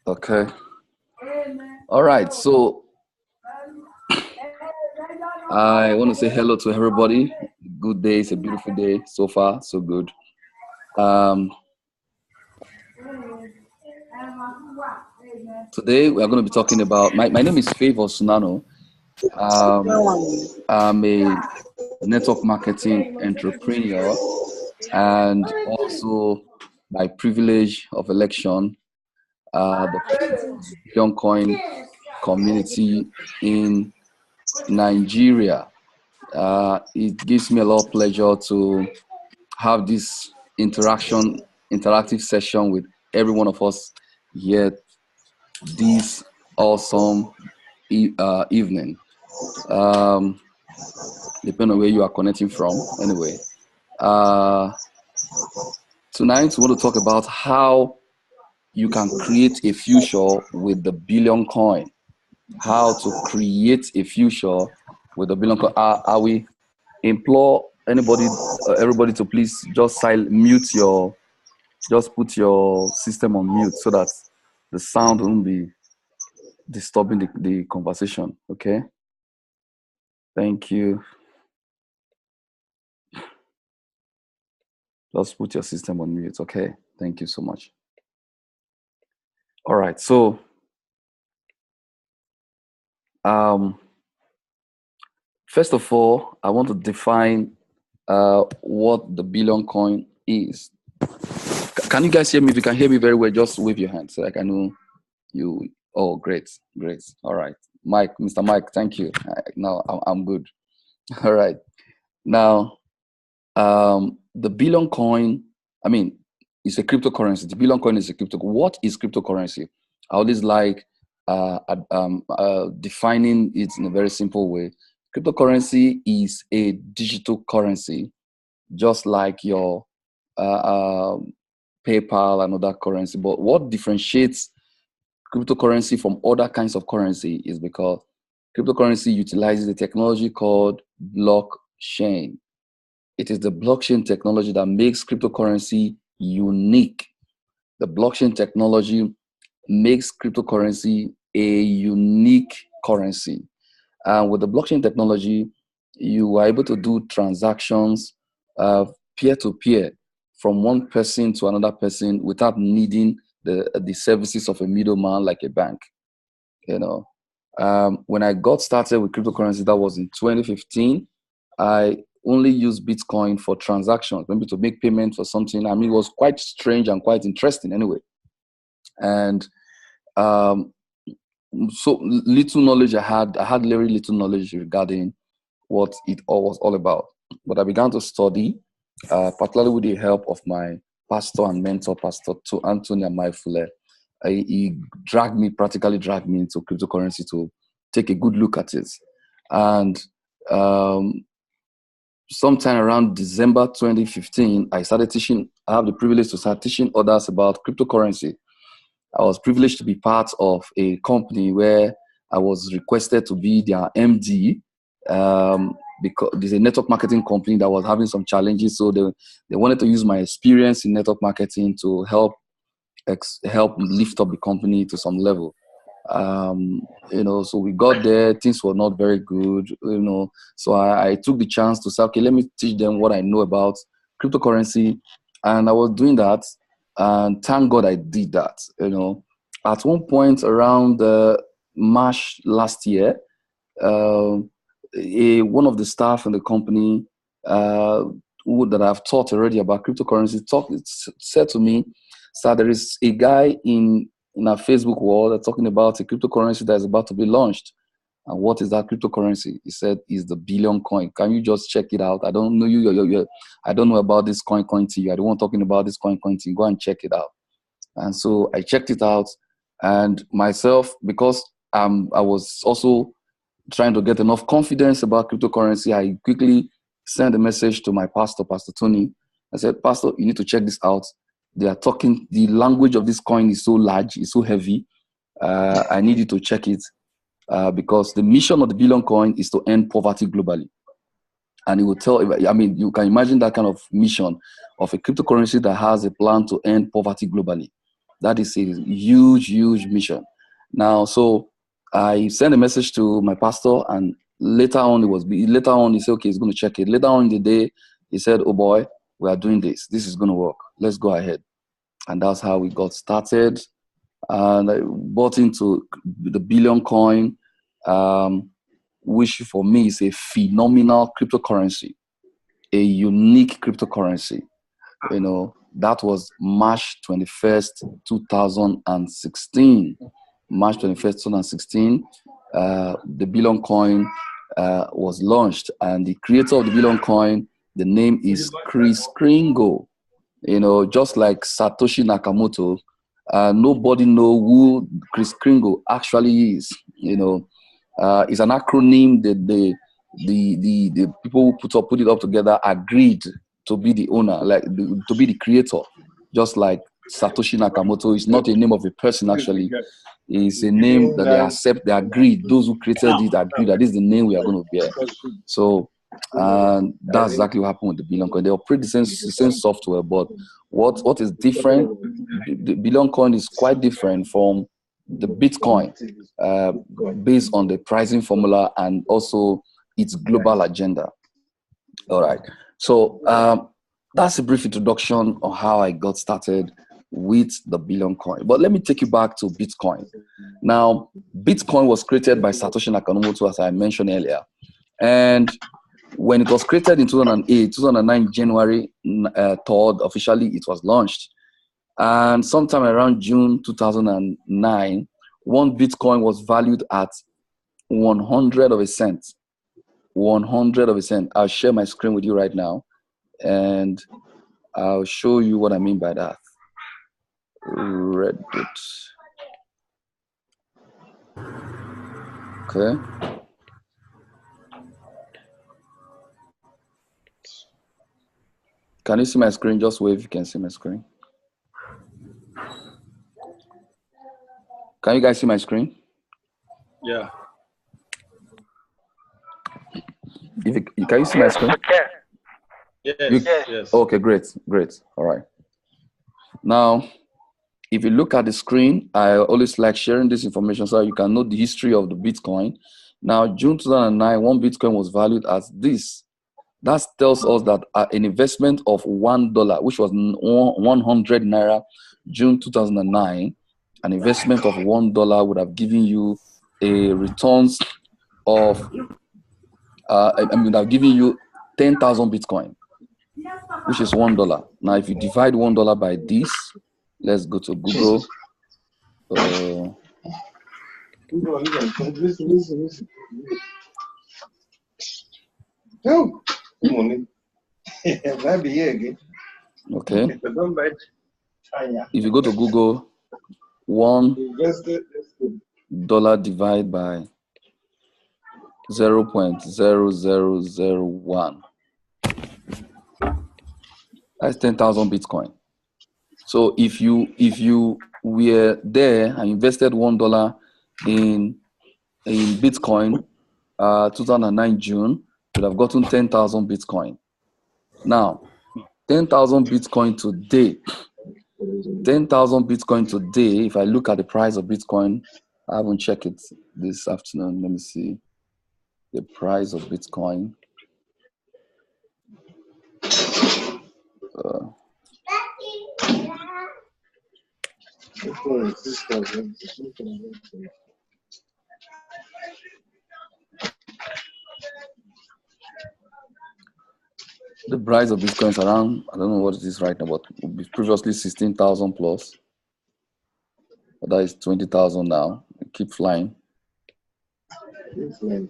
Okay. All right. So I want to say hello to everybody. Good day. It's a beautiful day so far. So good. Um, Today we are going to be talking about. My name is Favor Sunano. Um, I'm a network marketing entrepreneur, and also by privilege of election, the president of the Billion Coin community in Nigeria. It gives me a lot of pleasure to have this interactive session with every one of us here this awesome evening. Um, Depending on where you are connecting from. Anyway, uh, tonight we want to talk about how you can create a future with the billion coin. How to create a future with the billion coin. I will implore everybody to please just just put your system on mute so that the sound won't be disturbing the conversation. Okay. Thank you. Just put your system on mute. Okay. Thank you so much. All right. So, first of all, I want to define what the billion coin is. Can you guys hear me? If you can hear me very well, just wave your hand so I can know you. Oh, great. Great. All right. Mr. Mike, thank you. Now I'm good. All right. Now, the billion coin, it's a cryptocurrency. The billion coin is a crypto. What is cryptocurrency? I always like defining it in a very simple way. Cryptocurrency is a digital currency, just like your PayPal and other currency. But what differentiates cryptocurrency from other kinds of currency is because cryptocurrency utilizes a technology called blockchain. It is the blockchain technology that makes cryptocurrency unique. The blockchain technology makes cryptocurrency a unique currency. And with the blockchain technology, you are able to do transactions peer to peer from one person to another person without needing the services of a middleman like a bank. When I got started with cryptocurrency, that was in 2015. I only used Bitcoin for transactions, maybe to make payment for something. It was quite strange and quite interesting anyway. And so little knowledge I had very little knowledge regarding what it all was all about. But I began to study, particularly with the help of my pastor and mentor, Pastor Anthony Amaifule. He practically dragged me into cryptocurrency to take a good look at it. And sometime around December 2015, I started teaching. I have the privilege to start teaching others about cryptocurrency. I was privileged to be part of a company where I was requested to be their MD because there's a network marketing company that was having some challenges. So they wanted to use my experience in network marketing to help lift up the company to some level. So we got there, things were not very good, so I took the chance to say, okay, let me teach them what I know about cryptocurrency. And I was doing that, and thank God I did that. At one point around March last year, one of the staff in the company that I've taught already about cryptocurrency said to me, "Sir, there is a guy in our Facebook wall that's talking about a cryptocurrency that is about to be launched." And what is that cryptocurrency? He said, "Is the billion coin. Can you just check it out? I don't know you. I don't know about this coin thing. I don't want talking about this coin thing. Go and check it out." And so I checked it out, and myself, because I was also trying to get enough confidence about cryptocurrency, I quickly sent a message to my pastor, Pastor Tony. I said, "Pastor, you need to check this out. They are talking, the language of this coin is so large, it's so heavy. I need you to check it because the mission of the billion coin is to end poverty globally." And it will you can imagine that kind of mission of a cryptocurrency that has a plan to end poverty globally. That is a huge, huge mission. Now, so I sent a message to my pastor, and later on he said, okay, he's going to check it. Later on in the day, he said, oh boy, we are doing this. This is going to work. Let's go ahead. And that's how we got started. And I bought into the Billion coin, which for me is a phenomenal cryptocurrency, a unique cryptocurrency. You know, that was March 21st, 2016. March 21st, 2016, the Billion coin was launched, and the creator of the Billion coin, the name is Chris Kringle. You know, just like Satoshi Nakamoto, nobody know who Chris Kringle actually is. You know, it's an acronym that the people who put it up together agreed to be the owner, like to be the creator, just like Satoshi Nakamoto is not a name of a person actually. It's a name that they agreed. Those who created it agreed that this is the name we are going to bear. So, and that's exactly what happened with the Billion coin. They operate the same software, but what is different? The Billion coin is quite different from the Bitcoin, based on the pricing formula and also its global agenda. All right. So that's a brief introduction on how I got started with the Billion coin. But let me take you back to Bitcoin. Now, Bitcoin was created by Satoshi Nakamoto, as I mentioned earlier. And when it was created in 2008, 2009, January 3rd, officially it was launched. And sometime around June 2009, one Bitcoin was valued at 100 of a cent. 100 of a cent. I'll share my screen with you right now, and I'll show you what I mean by that. Reddit. Okay. Can you see my screen? Just wave if you can see my screen. Can you guys see my screen? Yeah. Can you see my screen? Yes. Yes. Okay, great. All right. Now, if you look at the screen, I always like sharing this information so you can know the history of the Bitcoin. Now, June 2009, one Bitcoin was valued as this. That tells us that an investment of $1, which was 100 naira, June 2009, an investment of $1 would have given you a returns of, would have given you 10,000 Bitcoin, which is $1. Now, if you divide $1 by this, let's go to Google. Okay. If you go to Google, $1 divided by 0.0001. That's 10,000 Bitcoin. So if you were there and invested $1 in Bitcoin, 2009 June, you'd have gotten 10,000 Bitcoin. Now, 10,000 Bitcoin today. 10,000 Bitcoin today. If I look at the price of Bitcoin, I haven't checked it this afternoon. Let me see the price of Bitcoin. The price of Bitcoin is around, I don't know what it is right now, but previously 16,000 plus. But that is 20,000 now. It keep flying. Just we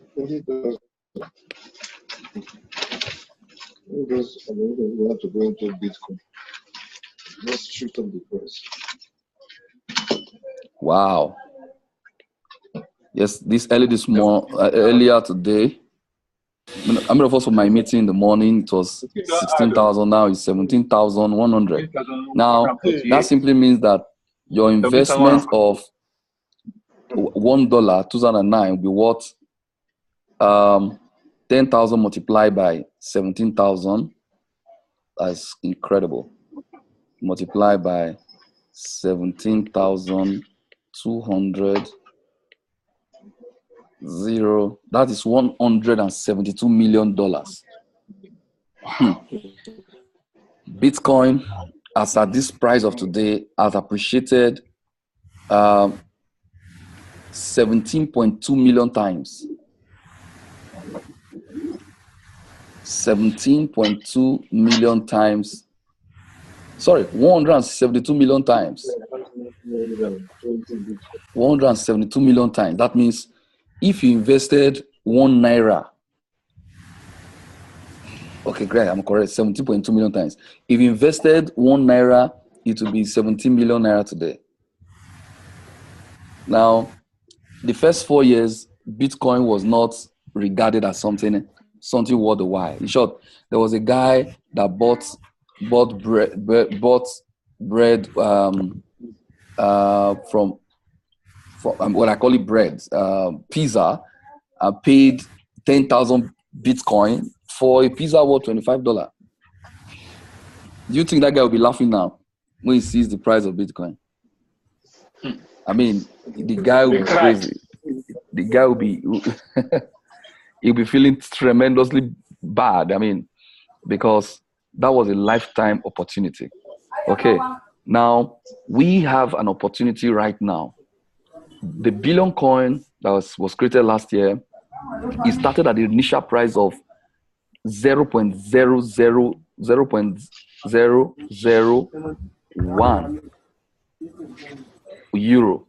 have to go into Bitcoin. Just shoot up the price. Wow. Yes, earlier today. I mean, for my meeting in the morning, it was 16,000. Now it's 17,100. Now that simply means that your investment of $1, 2009, will be worth 10,000 multiplied by 17,000. That's incredible. Multiplied by 17,200 0. That is $172 million. Bitcoin, as at this price of today, has appreciated 17.2 million times. 17.2 million times. Sorry, 172 million times. 172 million times. That means if you invested £1, okay, great, I'm correct, 17.2 million times. If you invested £1, it would be 17 million naira today. Now, the first 4 years, Bitcoin was not regarded as something worth the while. In short, there was a guy that bought bread from what I call it bread, pizza, paid 10,000 Bitcoin for a pizza worth $25. Do you think that guy will be laughing now when he sees the price of Bitcoin? I mean, the guy will be crazy. The guy will be, he'll be feeling tremendously bad. I mean, because that was a lifetime opportunity. Okay, now we have an opportunity right now. The billion coin that was created last year, it started at the initial price of 0.001 euro.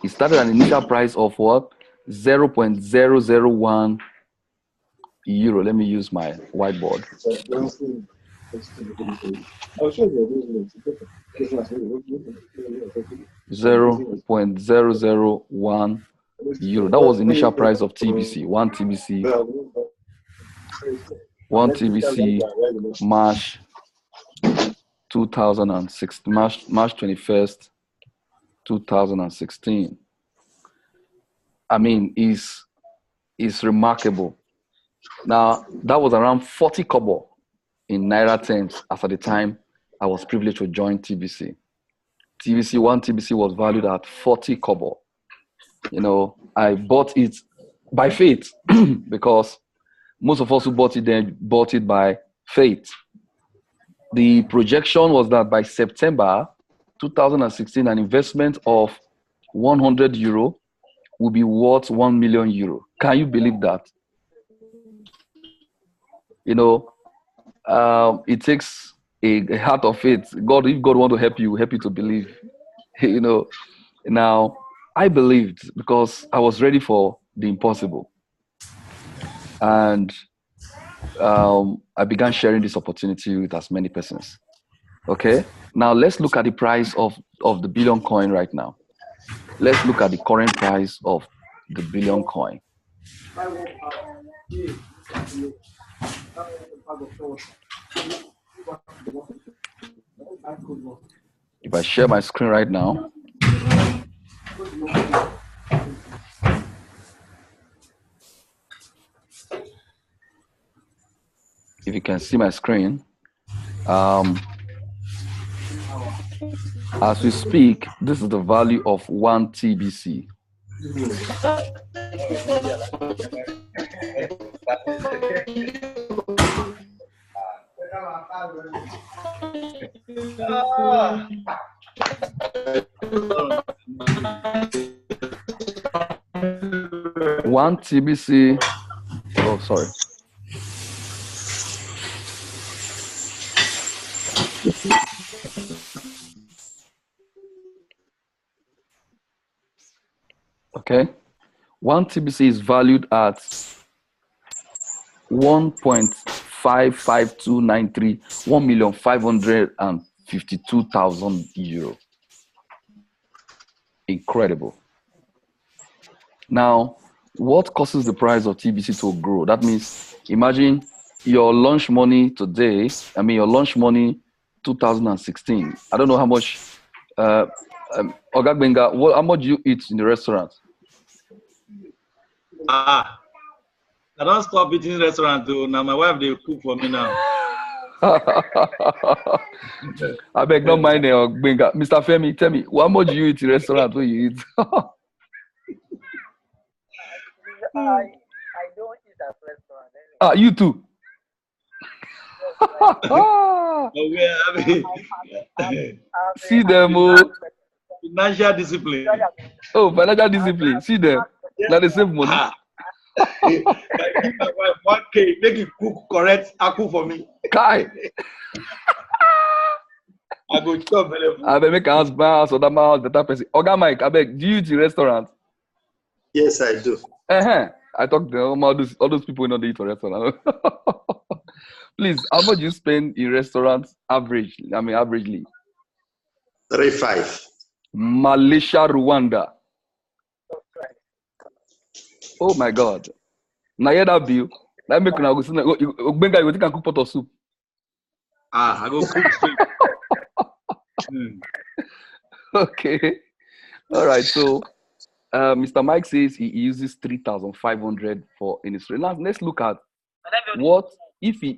It started at an initial price of what? 0.001 euro. Let me use my whiteboard. 0.001 euro. That was the initial price of TBC. One TBC, March 2006, March 21st, 2016. I mean, is remarkable. Now, that was around 40 kobo in Naira terms as at the time I was privileged to join TBC. One TBC was valued at 40 kobo. You know, I bought it by faith because most of us who bought it then bought it by faith. The projection was that by September 2016, an investment of 100 euro will be worth 1 million euro. Can you believe that? You know, it takes a heart of faith. God, if God want to help you to believe. You know, now I believed because I was ready for the impossible, and I began sharing this opportunity with as many persons. Okay, now let's look at the price of the billion coin right now. Let's look at the current price of the billion coin. If I share my screen right now, if you can see my screen, as we speak, this is the value of 1 TBC. One TBC. Oh, sorry. Okay, 1 TBC is valued at 1.55293, 1,552,000 euro. Incredible. Now, what causes the price of TBC to grow? That means, imagine your lunch money today. I mean, your lunch money 2016. I don't know how much. Ogagbenga, how much do you eat in the restaurant? I don't stop eating restaurant though. Now my wife they cook for me now. I beg not mind Benga. Mr. Femi, tell me, what much do you eat in restaurant where you eat? I don't eat at restaurant anyway. You too. See them, financial discipline. Oh, financial discipline. See them. Now they save money. Give my wife 1K, make it cook correct aku for me. Kai. I go chop. I beg make a house, buy house, or that my house, better person. Oga Mike, I beg, do you eat in restaurant? Yes, I do. I talk to all those people who don't eat in restaurant. Please, how much do you spend in restaurants averagely? Averagely. 3.5. Malaysia, Rwanda. Oh my God. Now hear that bill. Let me go. Benga, you think I cook pot of soup? I go cook soup. Okay. All right. So, Mr. Mike says he uses 3,500 for in his rate. Now let's look at what if he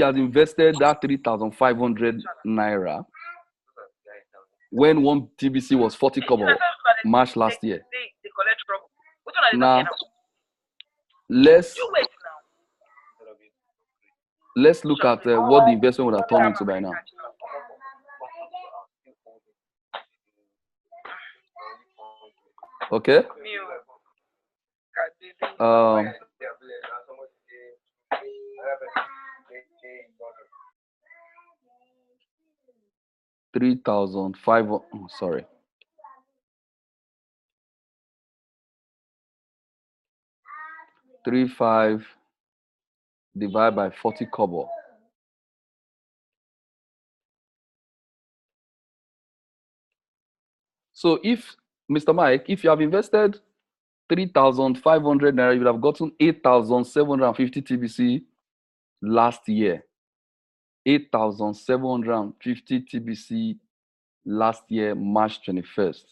has invested that 3,500 naira when one TBC was 40 kobo March last year. Now let's look at what the investment would have turned into by now. Okay. 3,500. Sorry. 3.5 divided by 40 kobo. So if Mr. Mike, if you have invested 3,500 naira, you would have gotten 8,750 TBC last year. 8,750 TBC last year, March 21st.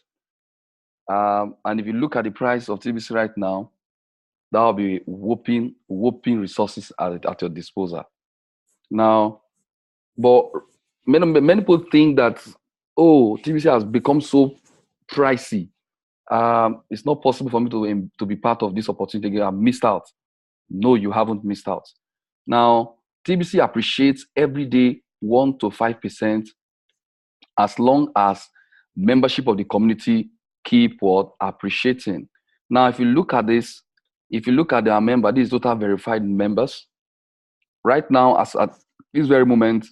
And if you look at the price of TBC right now, that will be whooping resources at your disposal. Now, but many people think that, oh, TBC has become so pricey. It's not possible for me to be part of this opportunity. I've missed out. No, you haven't missed out. Now, TBC appreciates every day 1 to 5% as long as membership of the community keep appreciating. Now, if you look at this, if you look at their member, these total verified members. Right now, as at this very moment,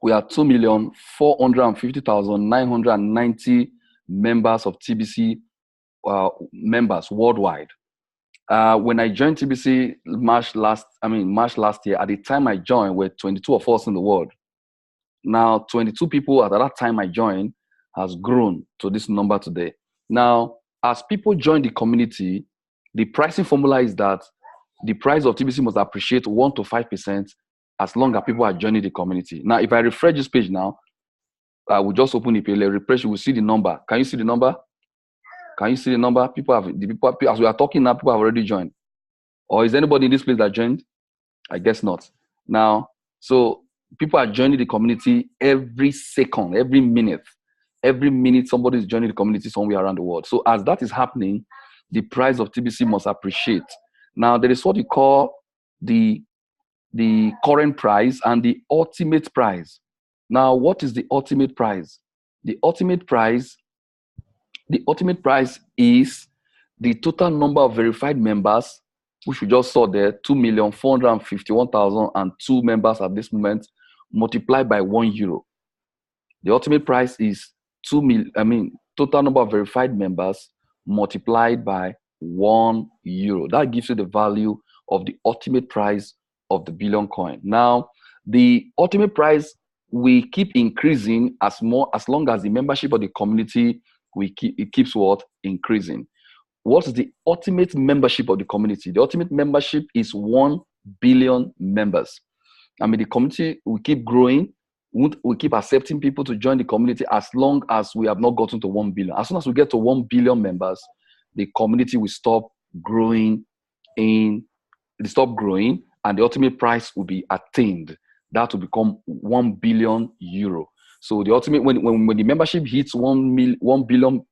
we are 2,450,990 members of TBC members worldwide. When I joined TBC March last year, at the time I joined, were 22 of us in the world. Now, 22 people at that time I joined has grown to this number today. Now, as people join the community, the pricing formula is that the price of TBC must appreciate 1 to 5% as long as people are joining the community. Now, if I refresh this page now, I will just open the page, refresh, you will see the number. Can you see the number? Can you see the number? People, as we are talking now, people have already joined. Or is anybody in this place that joined? I guess not. Now, so people are joining the community every second, every minute. Every minute somebody is joining the community somewhere around the world. So as that is happening, the price of TBC must appreciate. Now, there is what we call the current price and the ultimate price. Now, what is the ultimate price? The ultimate price is the total number of verified members, which we just saw there, 2,451,002 members at this moment, multiplied by €1. The ultimate price is total number of verified members multiplied by €1. That gives you the value of the ultimate price of the billion coin. Now, the ultimate price will keep increasing as long as the membership of the community keeps increasing. What is the ultimate membership of the community? The ultimate membership is 1 billion members. The community will keep growing. We keep accepting people to join the community as long as we have not gotten to 1 billion. As soon as we get to 1 billion members, the community will stop growing and the ultimate price will be attained. that will become 1 billion euro. So the ultimate, when the membership hits 1 billion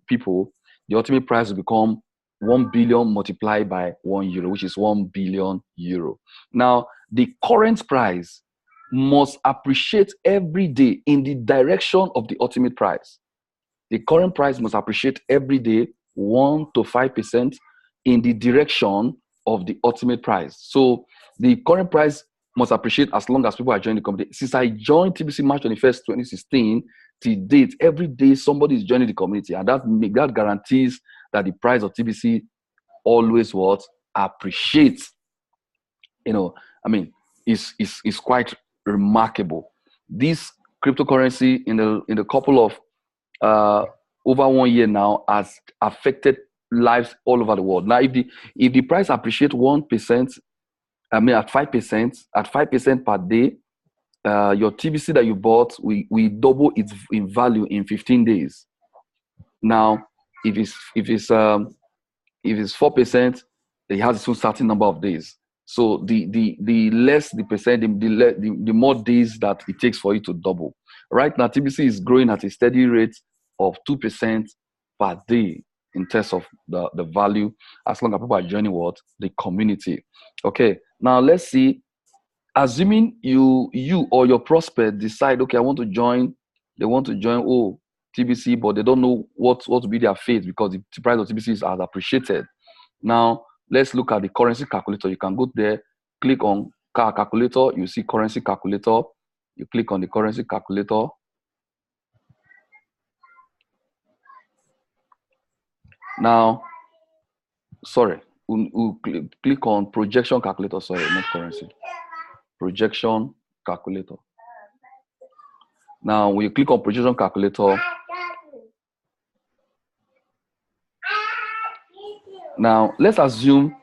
people, the ultimate price will become 1 billion multiplied by 1 euro, which is 1 billion euro. Now, the current price must appreciate every day in the direction of the ultimate price. The current price must appreciate every day 1 to 5% in the direction of the ultimate price. So the current price must appreciate as long as people are joining the community. Since I joined TBC March 21st, 2016, to date, every day somebody is joining the community, and that guarantees that the price of TBC always what appreciates. I mean, is quite remarkable. This cryptocurrency in the couple of over 1 year now has affected lives all over the world. Now, if the price appreciates 1%, at 5% per day, your TBC that you bought, we double its in value in 15 days. Now, if it's 4%, it has its own certain number of days. So the less the percent, the more days that it takes for it to double. Right now, TBC is growing at a steady rate of 2% per day in terms of the value, as long as people are joining the community. Okay, now let's see. Assuming you or your prospect decide, okay, I want to join. They want to join TBC, but they don't know what to be their fate because the price of TBC is as appreciated. Now, let's look at the currency calculator. You can go there, click on car calculator. You see currency calculator. You click on the currency calculator. Now, sorry, we'll click on projection calculator. Sorry, not currency. Projection calculator. Now, when you click on projection calculator, now let's assume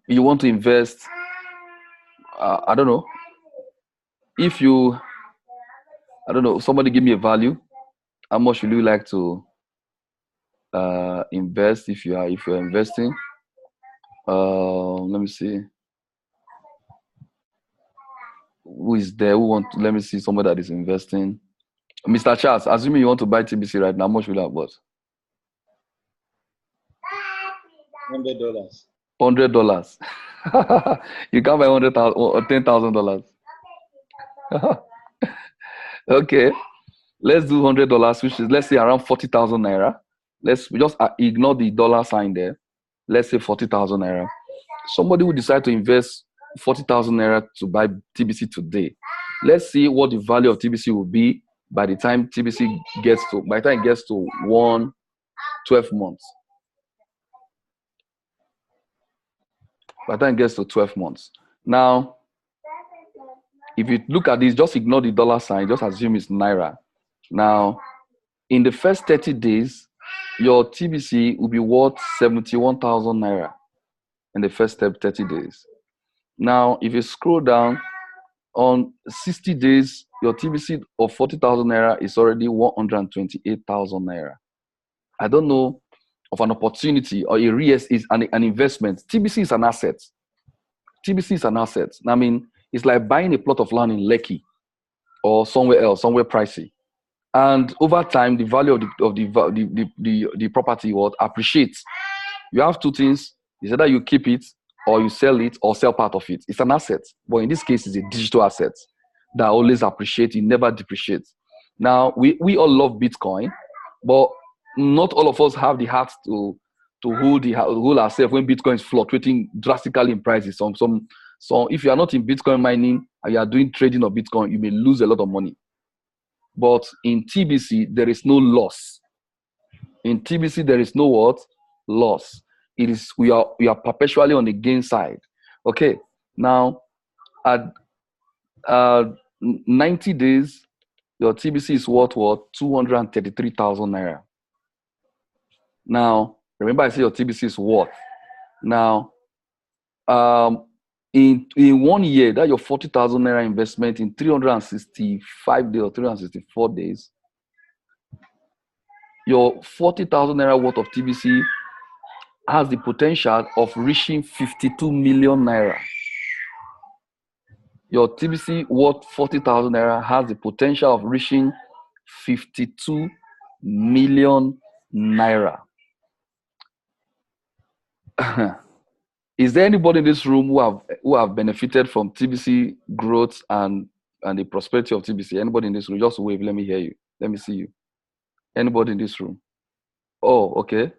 you want to invest. I don't know. If you, I don't know, somebody give me a value. How much would you like to invest if you're investing? Let me see. Who is there? Let me see somebody that is investing. Mr. Charles, assuming you want to buy TBC right now, how much will you have bought? $100. $100. You can't buy $100,000 or $10,000. Okay, let's do $100, which is, let's say, around 40,000 naira. Let's just ignore the dollar sign there. Let's say 40,000 naira. Somebody will decide to invest 40,000 naira to buy TBC today. Let's see what the value of TBC will be by the time TBC gets to 12 months. By the time it gets to 12 months. Now, if you look at this, just ignore the dollar sign, just assume it's naira. Now, in the first 30 days, your TBC will be worth 71,000 naira in the first 30 days. Now, if you scroll down, on 60 days, your TBC of 40,000 naira is already 128,000 naira. I don't know of an opportunity or an investment. TBC is an asset. TBC is an asset. I mean, it's like buying a plot of land in Lekki or somewhere else, somewhere pricey. And over time, the value of the property will appreciate. You have two things. It's either you keep it or you sell it or sell part of it. It's an asset. But in this case, it's a digital asset that always appreciates. It never depreciates. Now, we all love Bitcoin, but not all of us have the heart to hold ourselves when Bitcoin is fluctuating drastically in prices. So if you are not in Bitcoin mining and you are doing trading of Bitcoin, you may lose a lot of money. But in TBC, there is no loss. In TBC, there is no what? Loss. It is we are perpetually on the gain side. Okay. Now, at 90 days, your TBC is worth 233,000 naira. Now, remember I said your TBC is worth. Now, in 1 year, that your 40,000 naira investment in 365 days or 364 days, your 40,000 naira worth of TBC has the potential of reaching 52 million naira. Your TBC worth 40,000 naira has the potential of reaching 52 million naira. Is there anybody in this room who have benefited from TBC growth and the prosperity of TBC? Anybody in this room? Just wave. Let me hear you. Let me see you. Anybody in this room? Oh, okay.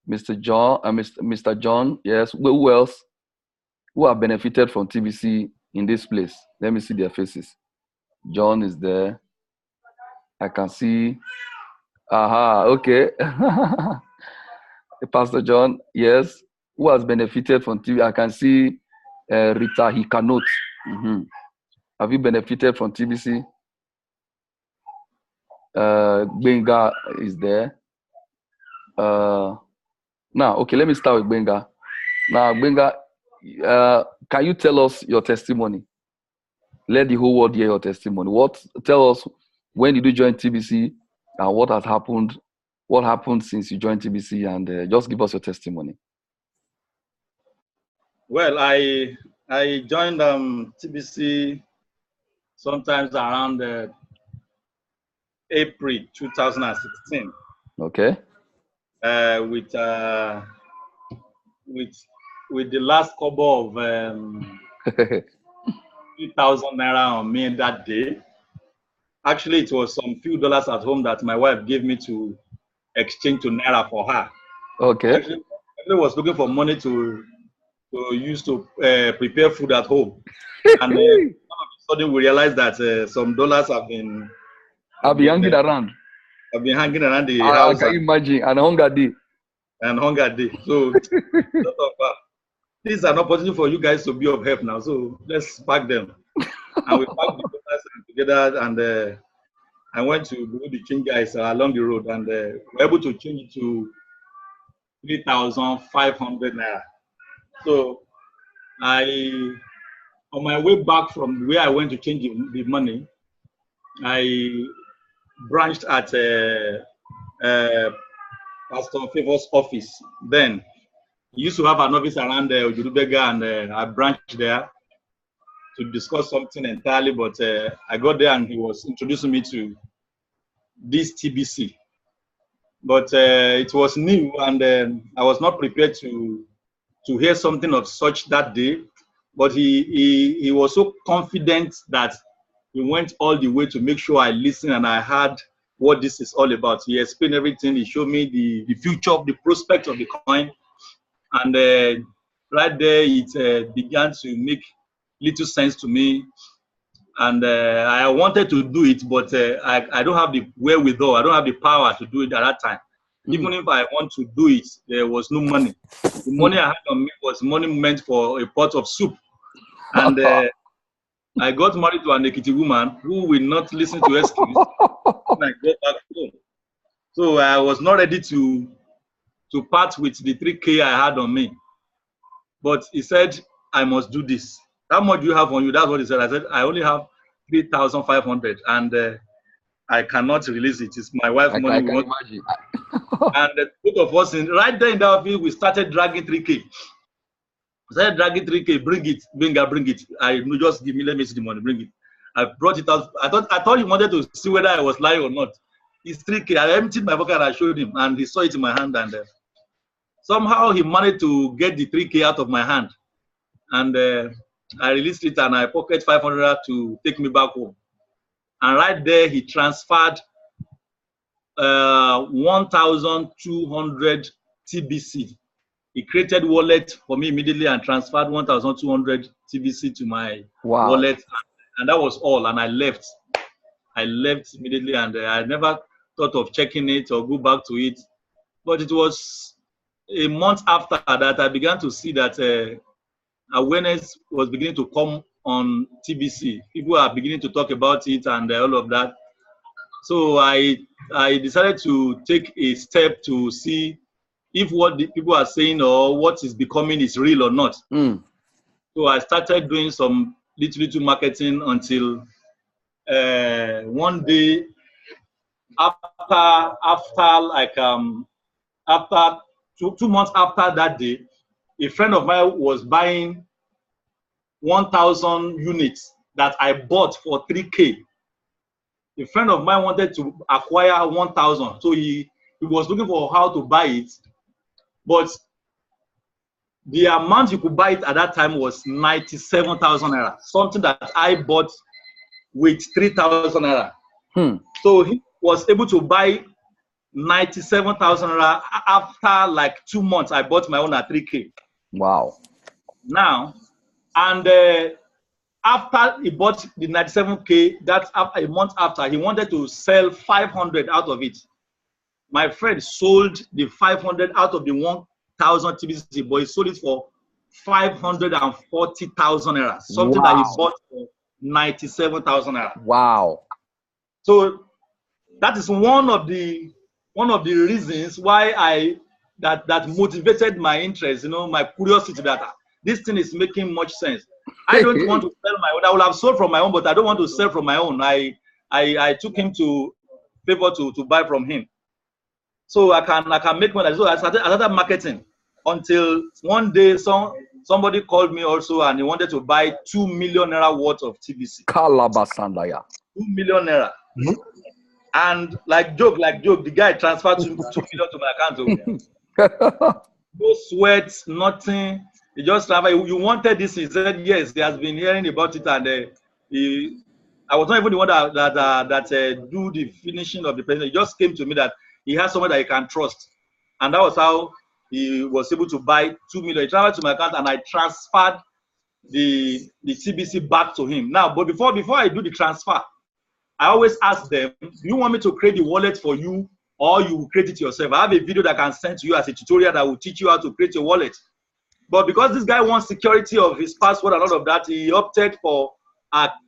Mr. John, Mr. John. Yes. Who else? Who have benefited from TBC in this place? Let me see their faces. John is there. I can see. Aha. Okay. Pastor John. Yes. Who has benefited from TBC? I can see Rita Hikanot. Mm-hmm. Have you benefited from TBC? Benga is there. Now, okay, let me start with Benga. Now, Benga, can you tell us your testimony? Let the whole world hear your testimony. Tell us, when did you join TBC and what has happened? What happened since you joined TBC? And just give us your testimony. Well, I joined TBC sometimes around April 2016. Okay. With the last couple of 3,000 naira on me that day. Actually, it was some few dollars at home that my wife gave me to exchange to naira for her. Okay. Actually, I was looking for money to use to prepare food at home, and all of a sudden we realized that some dollars have been hanging around. I've been hanging around the house. I can imagine. And hunger day. And hunger day. So these are an opportunity for you guys to be of help now. So let's pack them. And we packed the dollars together, and I went to the change guys along the road, and we were able to change it to 3,500 naira. So on my way back from where I went to change the money, I branched at Pastor Favor's office. Then he used to have an office around Ojurubega, and I branched there to discuss something entirely. But I got there and he was introducing me to this TBC. But it was new, and I was not prepared to hear something of such that day. But he was so confident that he went all the way to make sure I listened and I heard what this is all about. He explained everything. He showed me the future of the prospect of the coin. And right there, it began to make little sense to me. And I wanted to do it, but I don't have the wherewithal. I don't have the power to do it at that time. Even if I want to do it, there was no money. The money I had on me was money meant for a pot of soup. And I got married to an Ekiti woman who will not listen to excuse when I got back home. So I was not ready to part with the 3K I had on me. But he said, I must do this. How much do you have on you? That's what he said. I said, I only have 3,500, and I cannot release it. It's my wife's money. I can imagine. And both of us, right there in that field, we started dragging 3K. I started dragging 3K, bring it, bring it. Just give me, let me see the money, bring it. I brought it out. I thought he wanted to see whether I was lying or not. It's 3K. I emptied my pocket and I showed him, and he saw it in my hand, and somehow he managed to get the 3K out of my hand. And I released it, and I pocketed 500 to take me back home. And right there, he transferred 1,200 TBC. He created wallet for me immediately and transferred 1,200 TBC to my wallet. And that was all. And I left. I left immediately, and I never thought of checking it or go back to it. But it was a month after that I began to see that awareness was beginning to come on TBC. People are beginning to talk about it and all of that. So I decided to take a step to see if what the people are saying or what is becoming is real or not. So I started doing some little marketing until one day after 2 months after that day, a friend of mine was buying 1,000 units that I bought for 3K. A friend of mine wanted to acquire 1,000, so he was looking for how to buy it, but the amount you could buy it at that time was 97,000 naira, something that I bought with 3,000 naira. So he was able to buy 97,000 naira after like 2 months. I bought my own at 3K. Wow. Now, and after he bought the 97K, that's after a month after, he wanted to sell 500 out of it. My friend sold the 500 out of the 1,000 TBC, but he sold it for 540,000 naira, something that he bought for 97,000 naira. Wow. So that is one of the reasons why that motivated my interest, you know, my curiosity that this thing is making much sense. I don't want to sell my own. I will have sold from my own, but I don't want to sell from my own. I took him to favor to buy from him, so I can make money. So I started marketing until one day somebody called me also, and he wanted to buy 2 million naira worth of TBC. Kalabasandaya. 2 million naira. And like joke, the guy transferred 2 million to my account. No sweat, nothing. He just transferred. You wanted this? He said yes. He has been hearing about it, and I was not even the one that do the finishing of the presentation. He just came to me that he has someone that he can trust, and that was how he was able to buy 2 million. He transferred to my account, and I transferred the TBC back to him. Now, but before I do the transfer, I always ask them, do you want me to create the wallet for you, or you will create it yourself? I have a video that I can send to you as a tutorial that will teach you how to create a wallet. But because this guy wants security of his password and all of that, he opted for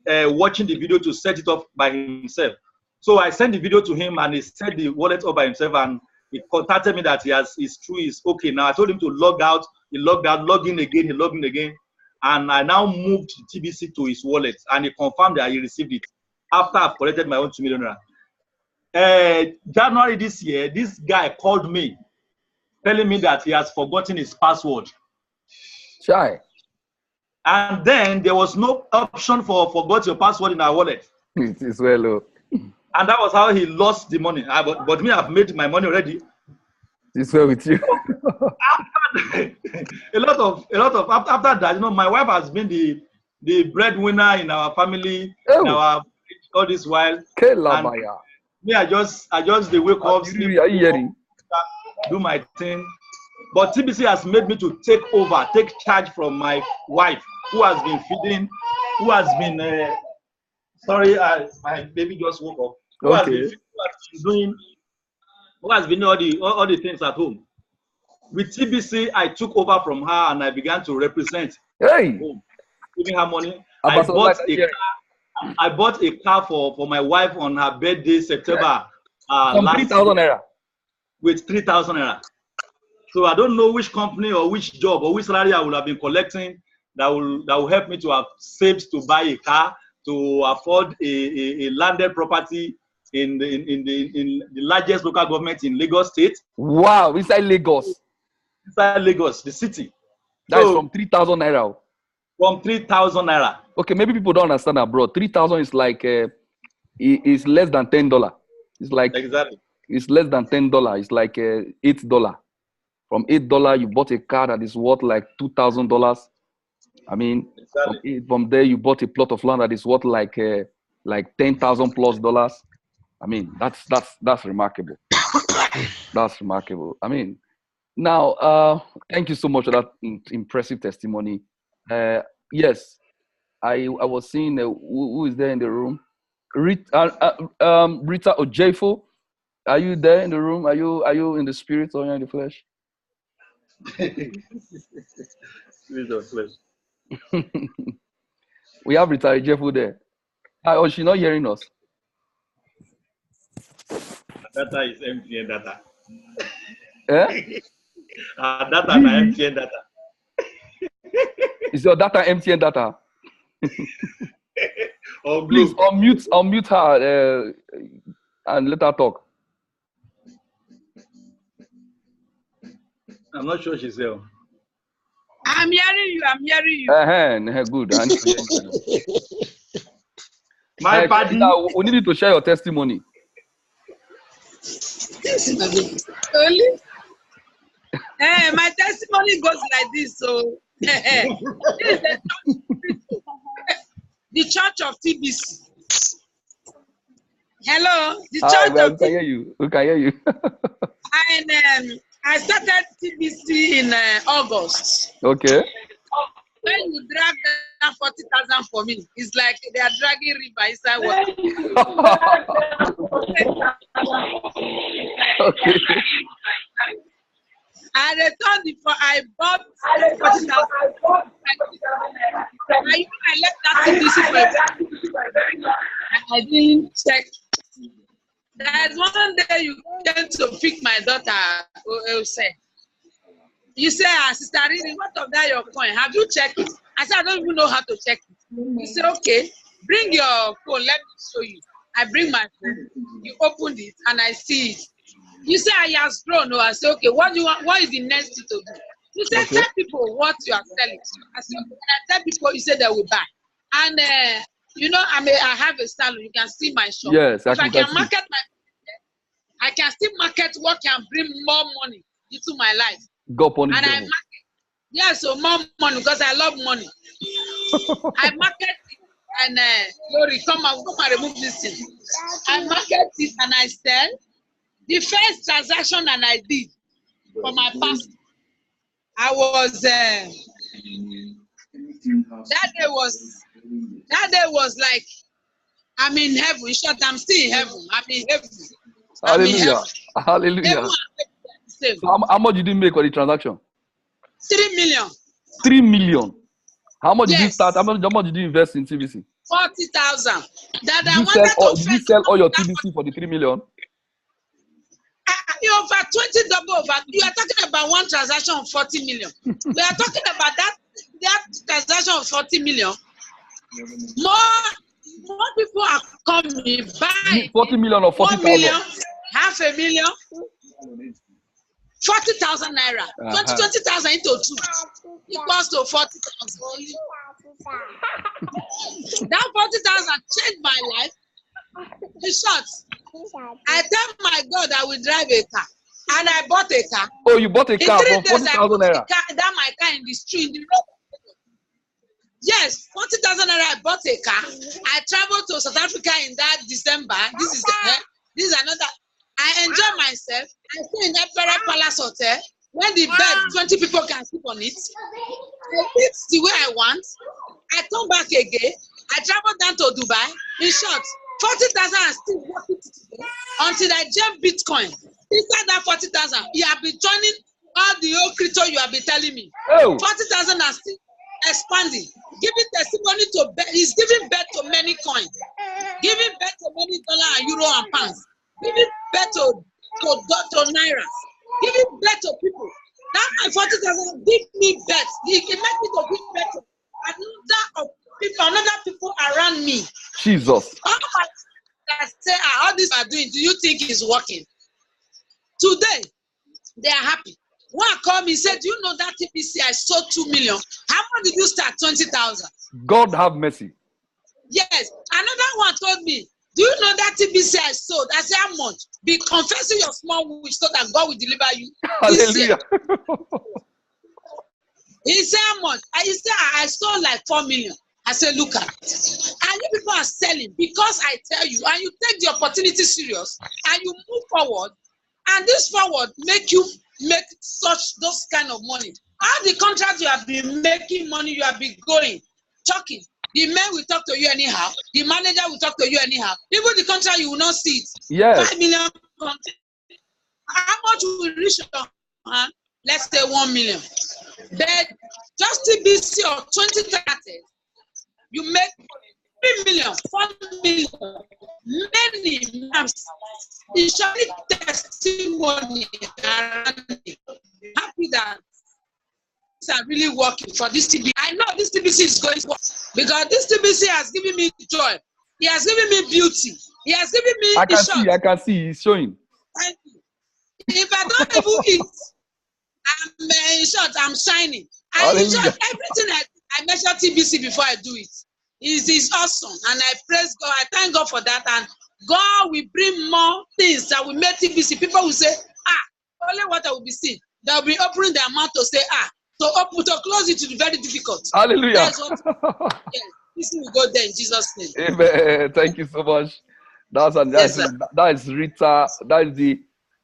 watching the video to set it up by himself. So I sent the video to him, and he set the wallet up by himself, and he contacted me that it's okay now. I told him to log out. He logged out, log in again, he logged in again. And I now moved TBC to his wallet, and he confirmed that he received it after I've collected my own 2 million naira. January this year, this guy called me telling me that he has forgotten his password. Shy. And then there was no option for forgot your password in our wallet. It is well low. And that was how he lost the money. But me, I've made my money already. It's well with you. After a lot of after that, you know, my wife has been the breadwinner in our family, in our all this while. And me, I just they wake up, sleep, do my thing. But TBC has made me to take charge from my wife, who has been feeding, who has been sorry, my baby just woke up. Who has been doing all the things at home. With TBC, I took over from her, and I began to represent home, giving her money. I bought a car for my wife on her birthday, September. From 3,000 naira. With 3,000 naira. So I don't know which company or which job or which salary I would have been collecting that will help me to have saved to buy a car, to afford a landed property in the largest local government in Lagos State. Wow, inside Lagos. Inside Lagos, the city. That is from 3,000 naira. From 3,000 naira. Okay, maybe people don't understand abroad. 3,000 is like it's less than $10. It's like exactly. It's less than $10. It's like $8. From $8, you bought a car that is worth like $2,000. I mean, exactly. from there you bought a plot of land that is worth like $10,000 plus dollars. I mean, that's remarkable. That's remarkable. I mean, now thank you so much for that impressive testimony. Yes, I was seeing who is there in the room? Rita Ojefo, are you there in the room? Are you in the spirit or in the flesh? Spirit of flesh. We have Rita Ojefo there. Oh, she's not hearing us. Data is MTN data. Eh? Data is MTN data. Is your data MTN data? Please unmute her and let her talk. I'm not sure she's there. I'm hearing you. Good. My body. We need you to share your testimony. Only? My testimony goes like this. So, this is the church of TBC. Hello, the church We of can hear you. We can hear you. And I started TBC in August. Okay. When you drag that 40,000 for me, it's like they are dragging river inside water. Okay. I returned before I bought 40,000. I left that TBC for I didn't check. There's one day you came to pick my daughter, you say, Sister Riri, what of that your coin? Have you checked it? I said, I don't even know how to check it. You said, okay, bring your phone, let me show you. I bring my phone, you opened it, and I see it. You say, I have grown. I say, okay, what do you want? What is the next thing to do? You say, tell people what you are selling. I said, okay, I tell people, you say they will buy. And, you know, I have a salon. You can see my shop. Yes, if I can market I can still market what can bring more money into my life. Go upon and I market, so more money because I love money. I market it and Lori, come and remove this thing. I market it and I sell. The first transaction that I did for my pastor, I was that day was like I'm in heaven. In short, I'm still in heaven. I'm in heaven. Hallelujah. Hallelujah. So how much did you make on the transaction? 3 million. 3 million. How much did you start? How much did you invest in TBC? 40,000. Did you sell all your TBC for the 3 million? You over 20 double over. You are talking about one transaction of 40 million. We are talking about that transaction of 40 million. More people are coming by 40 million or 40,000? 500,000, 40,000 naira. 20,000 into 2 equals to 40,000. That 40,000 changed my life. In short, I tell my God I will drive a car, and I bought a car. Oh, you bought a car for 40,000 naira? That my car in the street, in the road. Yes, 40,000 naira. I bought a car. I traveled to South Africa in that December. This is another. I enjoy myself. I stay in Emperor Palace Hotel. When the bed, 20 people can sleep on it. I eat the way I want. I come back again. I travel down to Dubai. In short, 40,000 are still working today until I jump Bitcoin. Inside that 40,000, you have been joining all the old crypto you have been telling me. 40,000 are still expanding, giving testimony to he's giving birth to many coins, giving birth to many dollars and euro and pounds, giving birth to naira, giving birth to people. That my 40,000 give me birth. He made me to give birth to another people around me. Jesus. That say all this are doing, do you think is working? Today, they are happy. One called me, said, do you know that TBC I sold 2 million? How much did you start? 20,000. God have mercy. Yes. Another one told me, do you know that TBC I sold? I said, how much? Be confessing your small wish so that God will deliver you. Hallelujah. He said, how much? He said, I sold like 4 million. I said, look at it. And you people are selling because I tell you, and you take the opportunity serious, and you move forward, and this forward make you make those kind of money. All the contracts you have been making money, you have been going, talking. The man will talk to you anyhow. The manager will talk to you anyhow. Even the contract, you will not see it. Yes. 5 million contract. How much will reach your hand? Let's say 1 million. But just TBC or 2030, you make 3 million, 4 million, many months. It's only testimony around me. Happy that things are really working for this TBC. I know this TBC is going to work because this TBC has given me joy. He has given me beauty. He has given me. I can see. He's showing. Thank you. If I don't even eat, in short, I'm shining. I enjoy everything I measure TBC before I do it. It is awesome, and I praise God. I thank God for that, and God will bring more things that will make TBC. People will say, only water will be seen. They will be opening their mouth to say, to close it will be very difficult. Hallelujah. That's what. Yes, this will go there in Jesus' name. Amen. Thank you so much. That is Rita. That is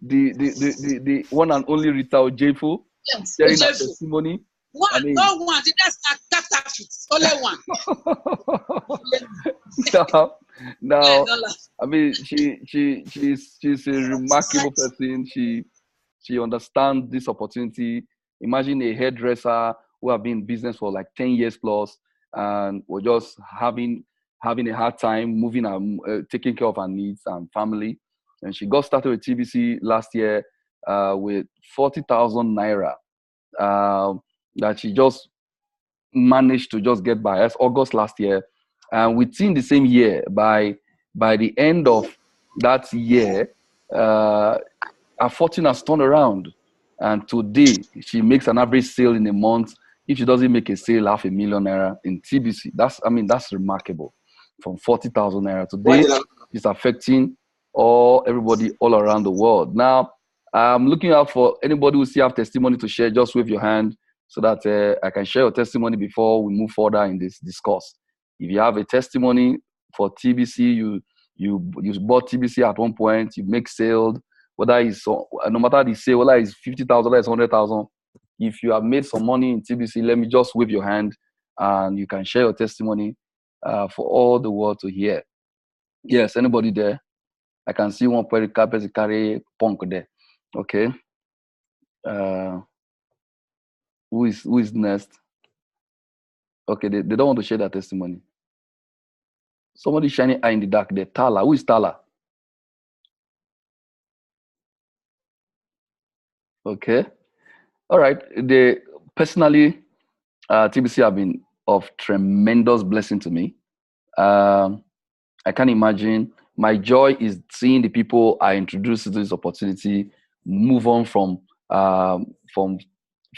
the one and only Rita Ojefu sharing her testimony. No one. That's not counterfeit. Only one. now, I mean, she's a remarkable person. She understands this opportunity. Imagine a hairdresser who have been in business for like 10 years plus, and we're just having a hard time moving taking care of her needs and family. And she got started with TBC last year with 40,000 naira that she just managed to just get by. That's August last year. And within the same year, by the end of that year, her fortune has turned around. And today, she makes an average sale in a month. If she doesn't make a sale, $500,000 naira in TBC. That's remarkable. From 40,000 naira today, it's affecting everybody all around the world. Now, I'm looking out for anybody who still have testimony to share. Just wave your hand so that I can share your testimony before we move further in this discourse. If you have a testimony for TBC, you bought TBC at one point, you make sales, whether it's no matter the sale, whether it's 50,000, whether it's 100,000. If you have made some money in TBC, let me just wave your hand and you can share your testimony for all the world to hear. Yes, anybody there? I can see one person carry punk there. Okay. Who is next? Okay, they don't want to share their testimony. Somebody shining eye in the dark there. Tala. Who is Tala? Okay. All right. Personally, TBC have been of tremendous blessing to me. I can't imagine. My joy is seeing the people I introduced to this opportunity move on from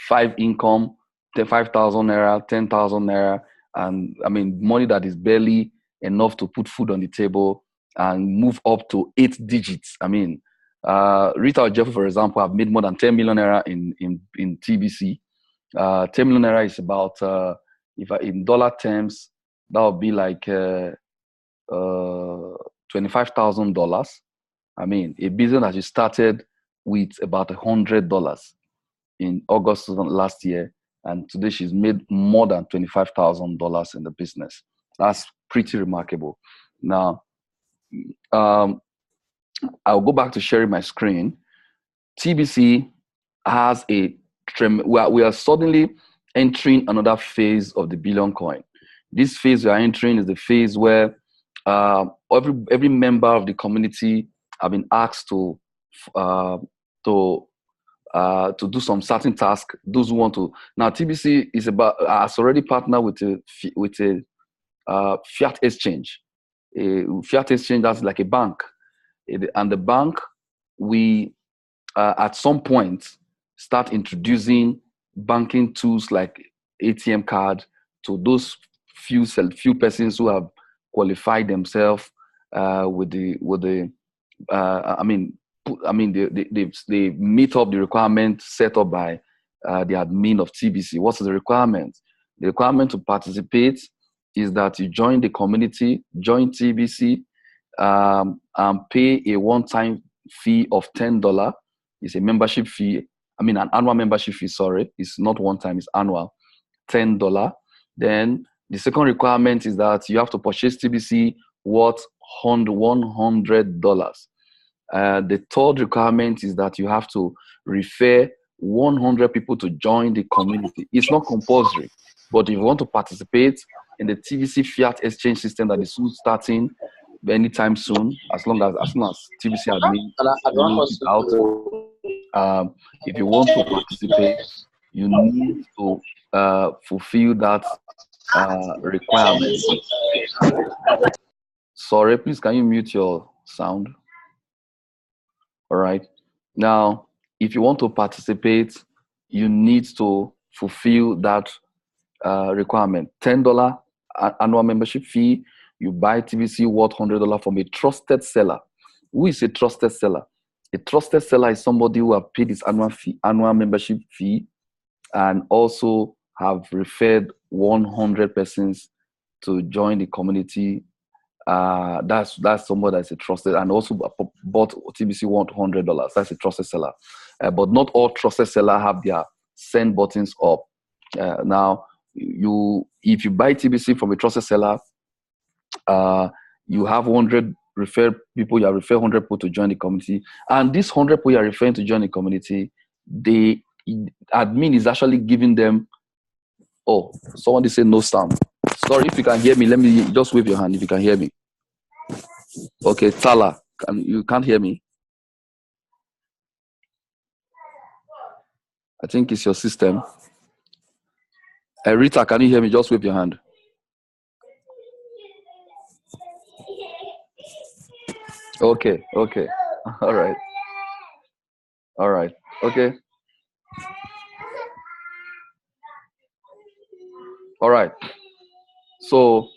5 income, 5,000 naira, 10,000 naira, and I mean money that is barely enough to put food on the table, and move up to 8 digits. I mean, Rita Ojefu, for example, have made more than 10 million naira in TBC. 10 million naira is about, in dollar terms, that would be like $25,000. I mean, a business that she started with about $100 in August last year, and today she's made more than $25,000 in the business. That's pretty remarkable. Now, I'll go back to sharing my screen. TBC has we are suddenly entering another phase of the billion coin. This phase we are entering is the phase where every member of the community have been asked to do some certain task. Those who want to now, TBC has already partnered with a fiat exchange. A fiat exchange, that's like a bank, and the bank we at some point start introducing banking tools like ATM card to those few persons who have qualified themselves with the they meet up the requirement set up by the admin of TBC. What is the requirement? The requirement to participate is that you join the community, join TBC, and pay a one-time fee of $10. It's a membership fee. I mean, an annual membership fee, sorry. It's not one time, it's annual. $10. Then the second requirement is that you have to purchase TBC worth $100. The third requirement is that you have to refer 100 people to join the community. It's not compulsory, but if you want to participate in the TBC fiat exchange system that is soon starting anytime soon, as soon as TBC admin rolls it out, if you want to participate, you need to fulfill that requirement. Sorry, please, can you mute your sound? All right. Now, if you want to participate, you need to fulfill that requirement. $10 annual membership fee. You buy TBC worth $100 from a trusted seller. Who is a trusted seller? A trusted seller is somebody who have paid his annual membership fee, and also have referred 100 persons to join the community. That's somebody that's a trusted, and also bought TBC $100. That's a trusted seller. But not all trusted sellers have their send buttons up. Now, if you buy TBC from a trusted seller, you have 100 referred people. You have referred 100 people to join the community, and this 100 people you are referring to join the community, the admin is actually giving them. Oh, someone is saying no sound. Sorry, if you can hear me, let me just wave your hand if you can hear me. Okay, Tala, you can't hear me? I think it's your system. Rita, can you hear me? Just wave your hand. Okay. All right. Okay. All right. So,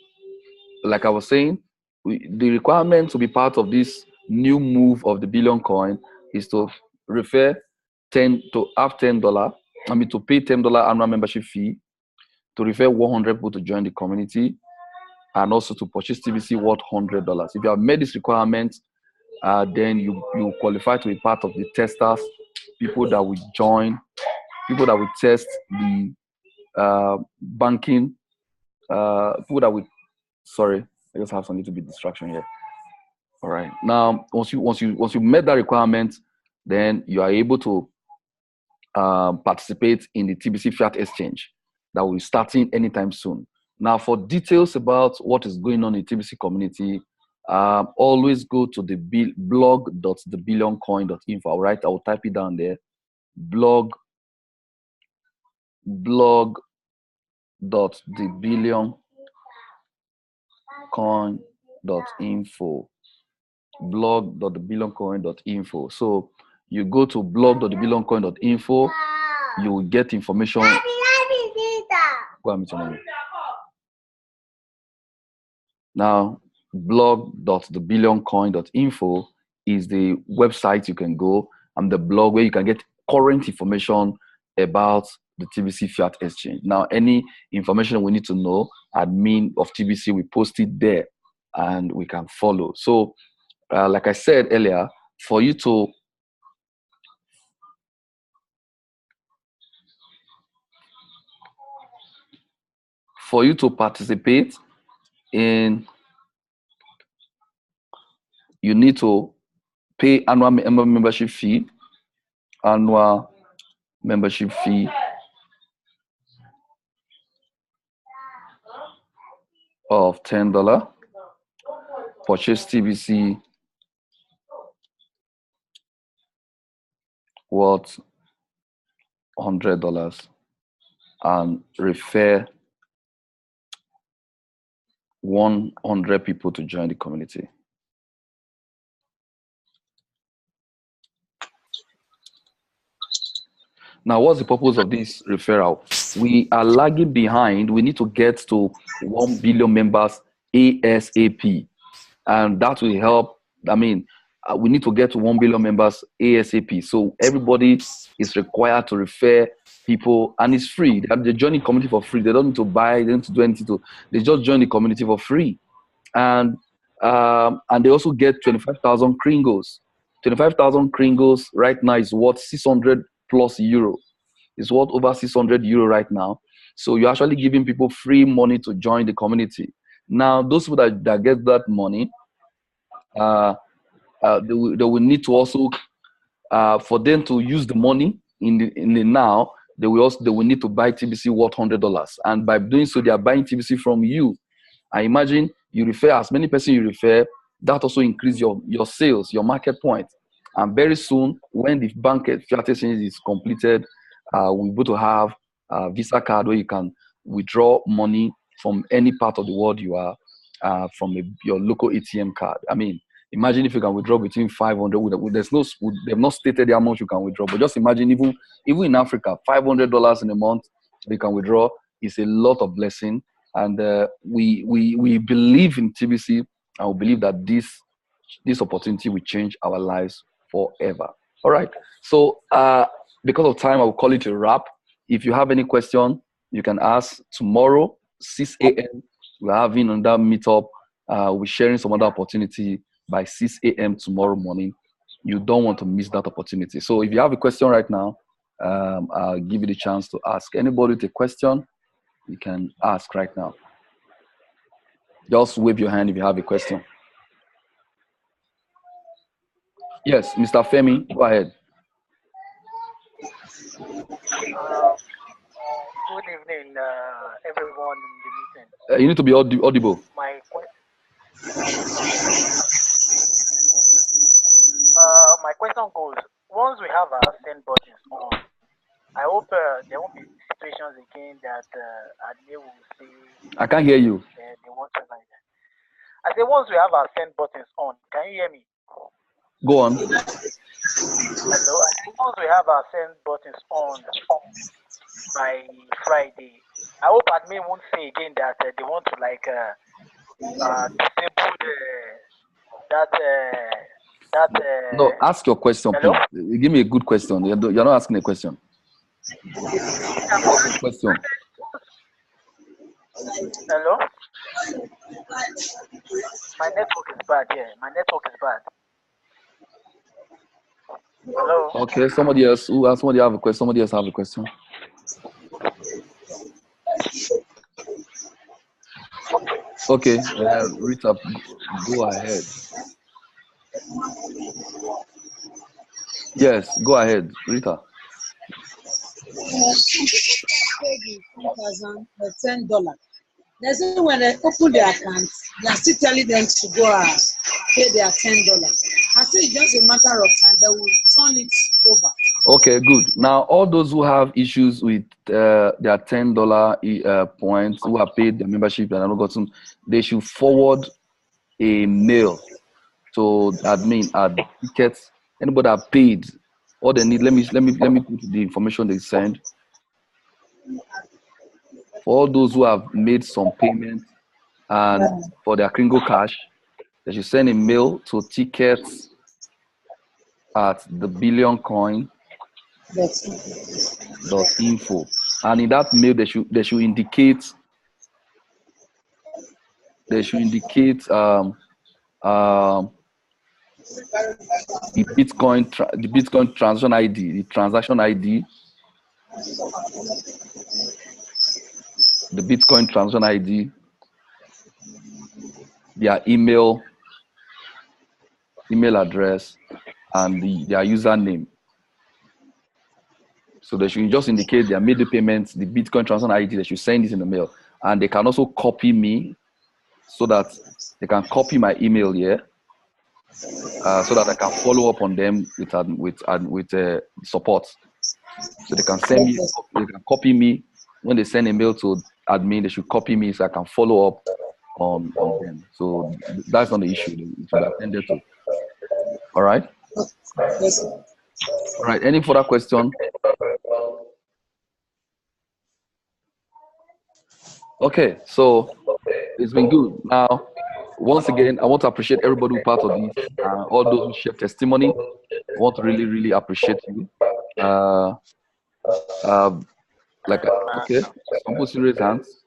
like I was saying, the requirement to be part of this new move of the billion coin is to refer $10. I mean, to pay $10 annual membership fee, to refer 100 people to join the community, and also to purchase TBC worth $100. If you have made this requirement, then you qualify to be part of the testers, people that will join, people that will test the banking, people that will. Sorry, I just have some little bit distraction here. All right. Now, once you met that requirement, then you are able to participate in the TBC Fiat Exchange that will be starting anytime soon. Now, for details about what is going on in the TBC community, always go to the blog.thebillioncoin.info. All right, I will type it down there. blog.thebillioncoin.info. blog.thebillioncoin.info. So you go to blog.thebillioncoin.info, you will get information. Go ahead, Mr. Now, blog.thebillioncoin.info is the website you can go, and the blog where you can get current information about the TBC Fiat Exchange. Now, any information we need to know, admin of TBC, we post it there and we can follow. So, like I said earlier, for you to participate in, you need to pay annual membership fee of $10, purchase TBC worth $100, and refer 100 people to join the community. Now, what's the purpose of this referral? We are lagging behind. We need to get to 1 billion members ASAP. And that will help. I mean, we need to get to 1 billion members ASAP. So everybody is required to refer people, and it's free. They join the community for free. They don't need to buy, they don't need to do anything. They just join the community for free. And they also get 25,000 kringos. 25,000 kringos right now is worth 600 plus euro. It's worth over 600 euro right now. So you're actually giving people free money to join the community. Now, those people that get that money, they will need to also, for them to use the money in the now, they will need to buy TBC worth $100. And by doing so, they are buying TBC from you. I imagine you refer as many persons you refer, that also increase your sales, your market point. And very soon, when the bank Fiat Exchange is completed, we'll be able to have a Visa card where you can withdraw money from any part of the world you are, from your local ATM card. I mean, imagine if you can withdraw between 500. They've not stated how much you can withdraw, but just imagine even in Africa, $500 in a month you can withdraw is a lot of blessing. And we believe in TBC, and we believe that this opportunity will change our lives forever. All right. So because of time, I will call it a wrap. If you have any question, you can ask tomorrow, 6 a.m. We're having another meetup. We're sharing some other opportunity by 6 a.m. tomorrow morning. You don't want to miss that opportunity. So if you have a question right now, I'll give you the chance to ask. Anybody with a question, you can ask right now. Just wave your hand if you have a question. Yes, Mr. Femi, go ahead. Good evening, everyone in the meeting. You need to be audible. My question goes, once we have our send buttons on, I hope there won't be situations again that admin will say. I can't hear you. They want to like that. I say once we have our send buttons on, can you hear me? Go on. Hello. I think once we have our send buttons on by Friday, I hope admin won't say again that they want to like disable that. No, ask your question, hello? please. Give me a good question. You're not asking a question. Ask a question. Hello? My network is bad, yeah. My network is bad. Hello? Okay, somebody else have a question. Somebody else have a question. Okay, Rita, go ahead. Yes, go ahead, Rita. $10. They say when they open their account, they are still telling them to go and pay their $10. I say it's just a matter of time. They will turn it over. Okay, good. Now, all those who have issues with their $10 points, who have paid their membership and have not gotten, they should forward a mail to admin at tickets. Anybody that paid, all they need. Let me put the information they send. For all those who have made some payment and for their Kringle cash, they should send a mail to tickets at thebillioncoin.info, and in that mail they should indicate the Bitcoin transaction ID, the transaction ID, the Bitcoin transaction ID, their email address, and their username. So they should just indicate they have made the payments, the Bitcoin transaction ID. They should send this in the mail, and they can also copy me, so that they can copy my email here, so that I can follow up on them with support. So they can send me, they can copy me when they send a mail to admin. They should copy me so I can follow up on them. So that's not the issue. It will be attended to. All right. Yes. All right. Any further question? Okay. So it's been good. Now, once again, I want to appreciate everybody who part of this. All those who share testimony. I want to really, really appreciate you. Okay, some people raise hands.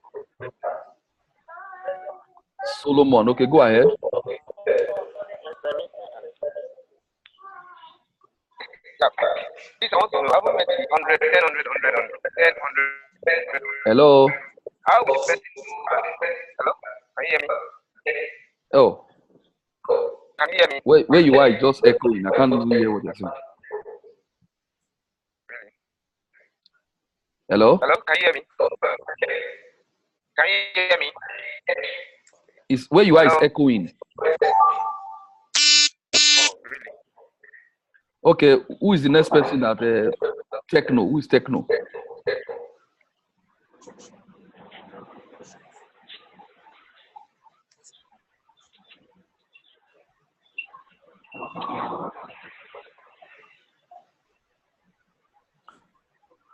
Solomon, okay, go ahead. Hello. Hello, can you hear me? Oh. Can you hear me? Where you are, it's just echoing. I can't even hear what you're saying. Hello? Hello, can you hear me? Can you hear me? It's where you are is echoing. Okay, who is the next person that Techno? Who is Techno?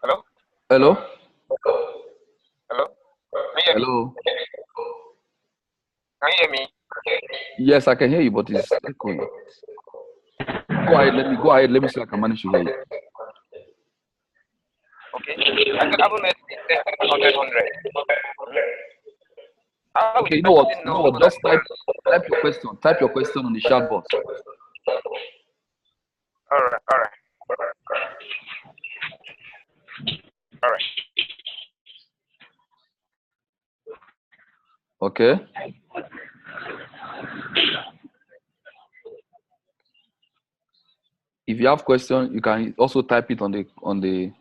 Hello? Hello? Hello? Can you hear me? Hello? hear me? Yes, I can hear you, but it's echoing. Go ahead. Go ahead. Let me see if I can manage to hear you. Okay. I haven't met the 100. How Okay, will you the know what? person You know know what? that Just type your question. Type your question on the chat box. All right. Okay. If you have question, you can also type it on the.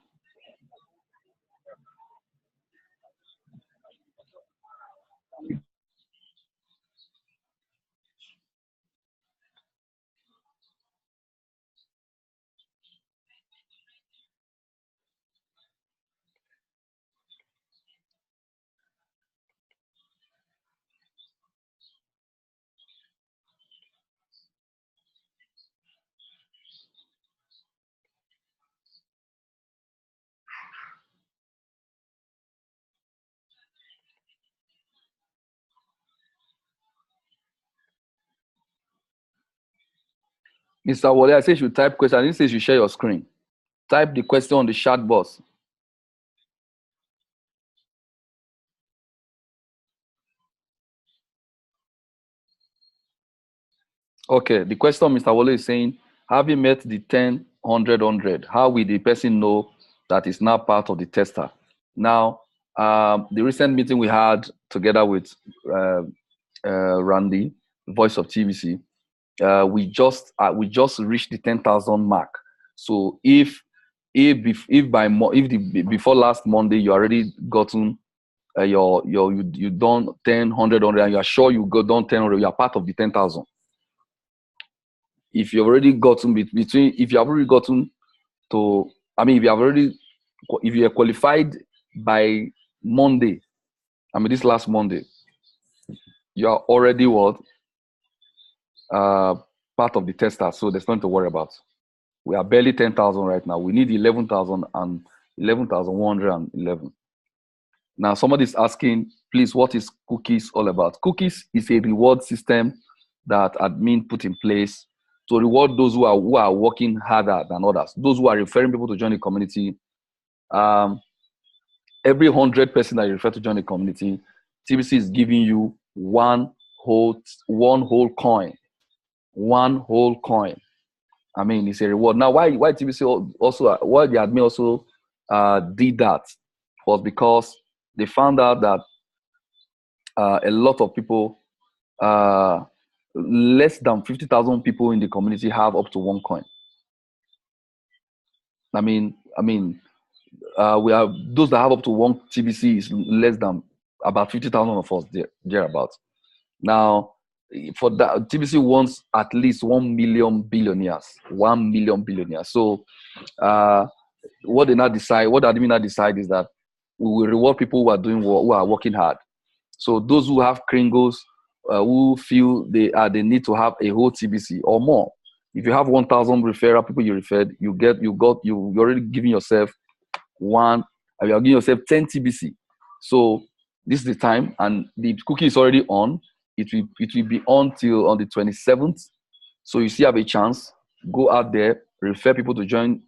Mr. Wale, I say you should type question. I didn't say you should share your screen. Type the question on the chat box. Okay, the question Mr. Wale is saying, having met the 10, 100, how will the person know that it's now part of the tester? Now, the recent meeting we had together with Randy, voice of TBC, we just reached the 10,000 mark. So if before last Monday you already gotten you done 10, 100, and you are sure you got done 10, you are part of the 10,000. If you've already gotten if you have already gotten to, if you are qualified by Monday, this last Monday, you are already what? Part of the tester, so there's nothing to worry about. We are barely 10,000 right now. We need 11,000 and 11,111. Now, somebody's asking, please, what is cookies all about? Cookies is a reward system that admin put in place to reward those who are working harder than others, those who are referring people to join the community. Every 100 person that you refer to join the community, TBC is giving you one whole coin. One whole coin. It's a reward. Now, why TBC also, why the admin also did that was because they found out that a lot of people, less than 50,000 people in the community have up to one coin. We have those that have up to one TBC is less than about 50,000 of us thereabouts. Now, for that, TBC wants at least 1 million billionaires. 1 million billionaires. So, what admin now decide is that we will reward people who are working hard. So those who have Kringles, who feel they need to have a whole TBC or more. If you have 1,000 referral people you referred, you're already giving yourself you're giving yourself 10 TBC. So this is the time, and the cookie is already on. It will be on till on the 27th. So you still have a chance. Go out there, refer people to join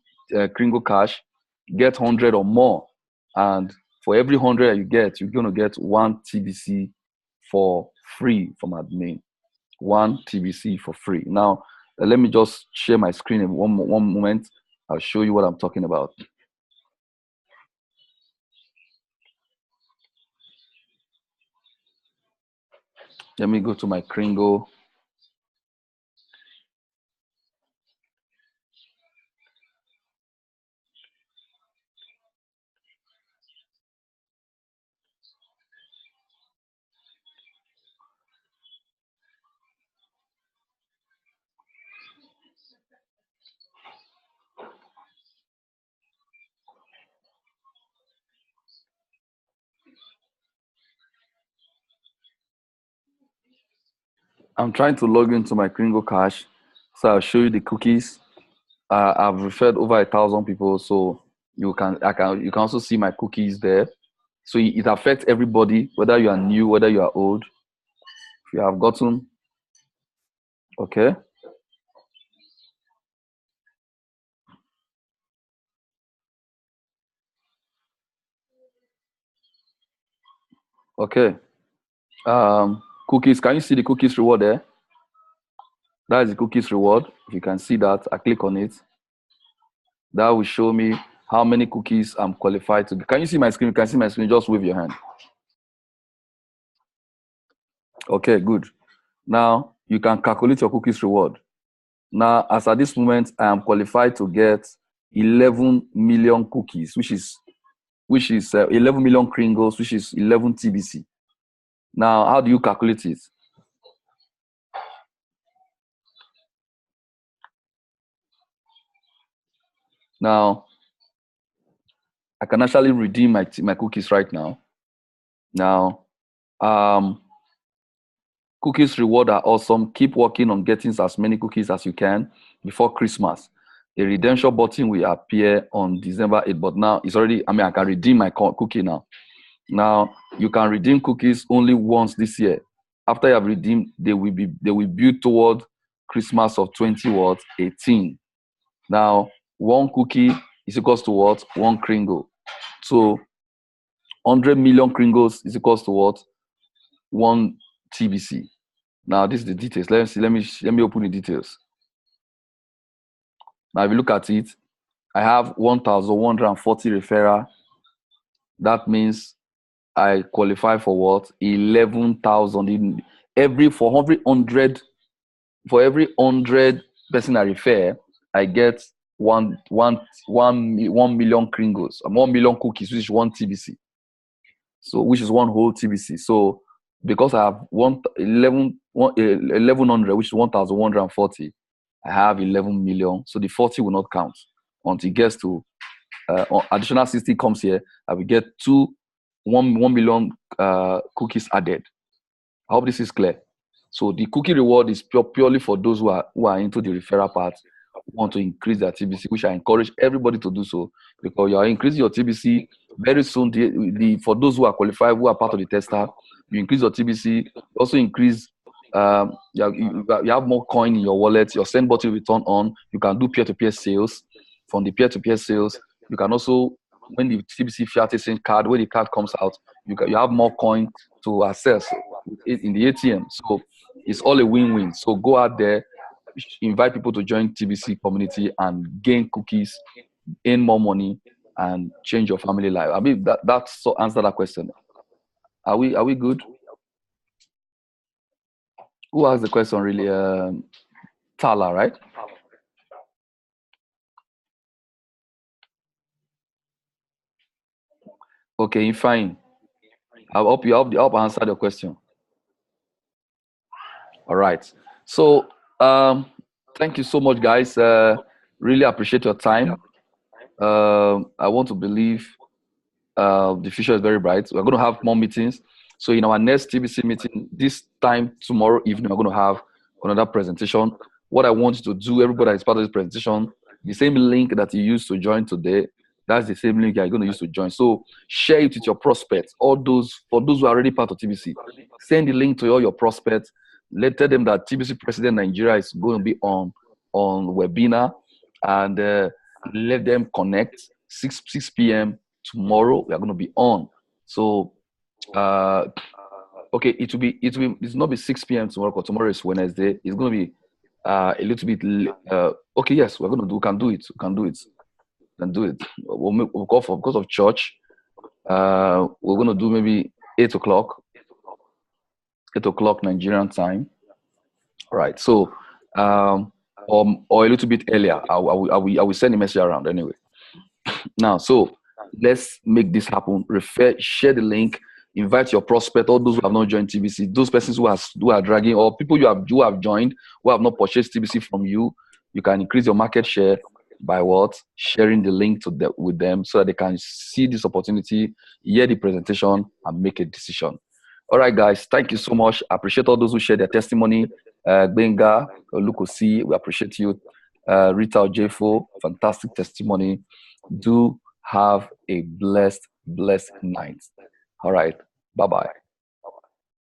Kringle Cash, get 100 or more, and for every 100 you get, you're gonna get 1 TBC for free from admin. 1 TBC for free. Now, let me just share my screen in one moment. I'll show you what I'm talking about. Let me go to my Kringle. I'm trying to log into my Kringle Cash, so I'll show you the cookies. I've referred over 1,000 people, so you can also see my cookies there. So it affects everybody, whether you are new, whether you are old. If you have gotten, okay. Okay. Cookies, can you see the cookies reward there? That is the cookies reward. If you can see that, I click on it. That will show me how many cookies I'm qualified to. Can you see my screen? Can you see my screen? Just wave your hand. Okay, good. Now you can calculate your cookies reward. Now, as at this moment, I am qualified to get 11 million cookies, which is 11 million kringles, which is 11 TBC. Now, how do you calculate it? Now, I can actually redeem my cookies right now. Now, cookies reward are awesome. Keep working on getting as many cookies as you can before Christmas. A redemption button will appear on December 8th, but now it's already, I can redeem my cookie now. Now, you can redeem cookies only once this year. After you have redeemed, they will build toward Christmas of 2018. Now, one cookie is equals to what? One kringle. So 100 million kringles is equals to what? One TBC. Now, this is the details. Let me open the details. Now, if you look at it, I have 1,140 referral. That means I qualify for what? 11,000 in for every 100 person I refer, I get 1 million kringles, 1 million cookies, which is 1 TBC. So, which is one whole TBC. So, because I have 1,100, which is 1,140, I have 11 million. So the 40 will not count until it gets to additional 60 comes here. I will get 1 million cookies added. I hope this is clear. So the cookie reward is purely for those who are into the referral part, who want to increase their TBC, which I encourage everybody to do so, because you are increasing your TBC very soon. For those who are qualified, who are part of the tester, you increase your TBC. You also increase. You have more coin in your wallet. Your send button will turn on. You can do peer-to-peer sales. From the peer-to-peer sales, you can also, when the TBC fiat card, when the card comes out, you have more coin to access in the ATM. So it's all a win-win. So go out there, invite people to join TBC community and gain cookies, earn more money, and change your family life. I mean, that's so answer that question. Are we good? Who asked the question really? Tala, right? Okay, fine. I hope you answered your question. All right. So thank you so much, guys. Really appreciate your time. I want to believe the future is very bright. We're going to have more meetings. So in our next TBC meeting, this time tomorrow evening, we're going to have another presentation. What I want you to do, everybody that is part of this presentation, the same link that you used to join today, that's the same link you're going to use to join. So share it with your prospects, for those who are already part of TBC. Send the link to all your prospects. Tell them that TBC President Nigeria is going to be on webinar, and let them connect 6 p.m. tomorrow. We are going to be on. So okay, it's not be 6 p.m. tomorrow, because tomorrow is Wednesday. It's going to be a little bit okay, yes, we can do it. We'll go for, because of church, we're going to do maybe 8 o'clock Nigerian time. All right. So or a little bit earlier. I will send a message around anyway. Now, so let's make this happen. Share the link, invite your prospect, all those who have not joined TBC, those persons who are dragging, or people you have joined who have not purchased TBC from you. You can increase your market share by what? Sharing the link with them, so that they can see this opportunity, hear the presentation, and make a decision. All right, guys, thank you so much. I appreciate all those who share their testimony. Benga, Lukosi, we appreciate you. Rita Jefo, fantastic testimony. Do have a blessed night. All right, bye-bye.